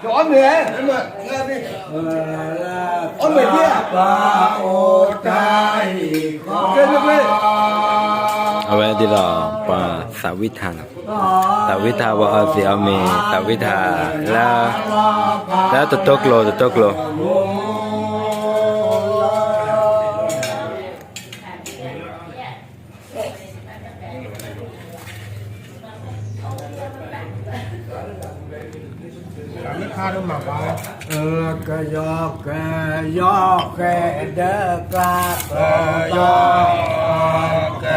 chọn người ấy em mà nghe đi ôn người kia ok được đi เอาไว้ที่เราปาสาวิธาว่าเอาสิเอาเมสาวิธาแล้วตะตกโลข้าต้องมาบ้า ก็ยอกแกเด้อกลาบ ยอแก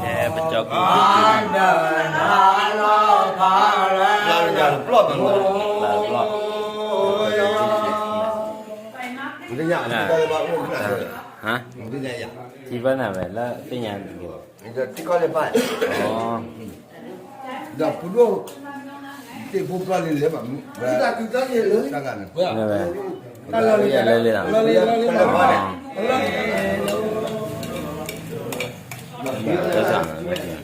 แอบไปจอก เดินหาล้อพาแล้ว เราปลอดมันหมด รอบ cái nhà này đây bạn uống cái này ฮะ cái nhà nhà ที่บ้านน่ะแล้วเป็นยังอยู่ cái con này phải อ๋อ đập cái đuôi thì phụ con lên lấy bằng chúng ta gì lớn ta gần นี่แหละเลยอ่ะจะสั่งอะไรเนี่ย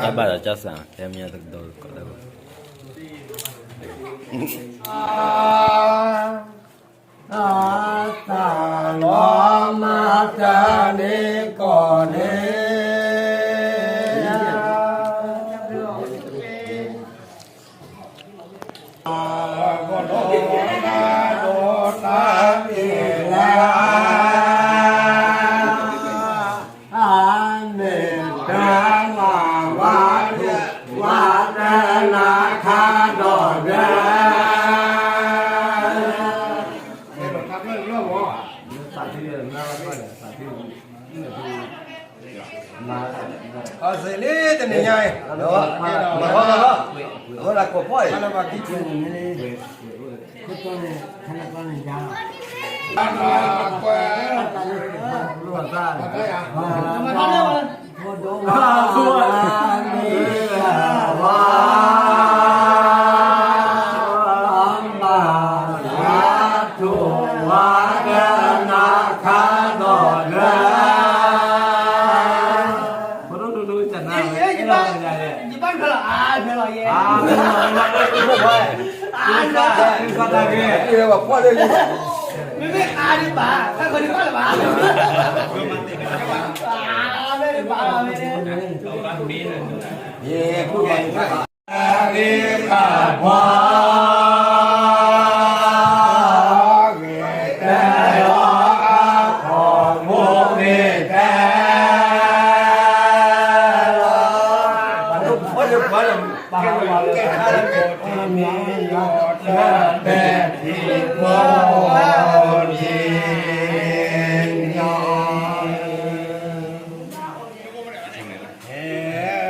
จะบ้าจะสั่งแต่เมียต้องโดนก็ได้ ตาล้อมาจากนี้ก่อนนี้ xử lý tình hình này đó đó là của phơi là vào cái chuyện này bây giờ qua đâyไม่อาดิบ้าถ้าคนที่ว่าบ้าไม่ได้บ้าไม่ได้เย่ผู้ใหญ่ดีขาดว่าแต่ล้อของพวกนี้แต่แบบที่โมทียอนเห็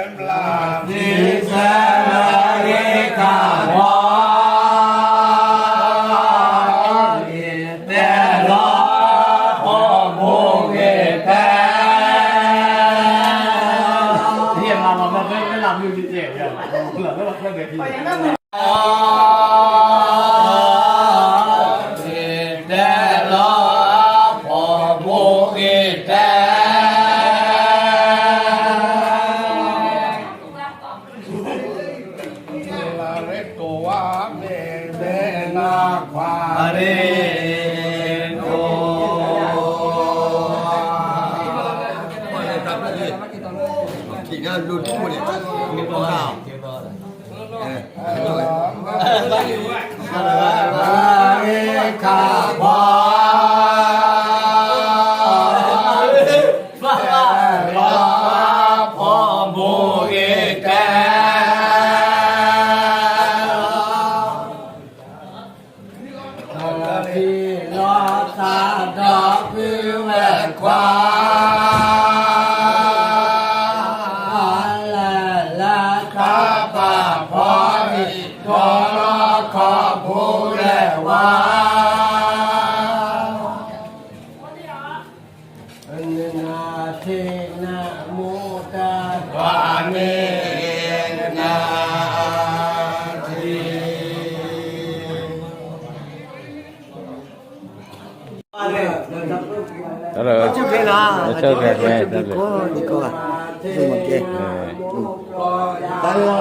นลาดิเสนาคาวาแต่ล้อของพวกนี้แต่เรียกมาไม่ลำอยู่ที่เจ็บเนี่ยเหลือไม่ลำแค่เดียวchỉ là lùn thu này mình có khảo đó là na. Ko ni ko. Sumo ke. Dalla.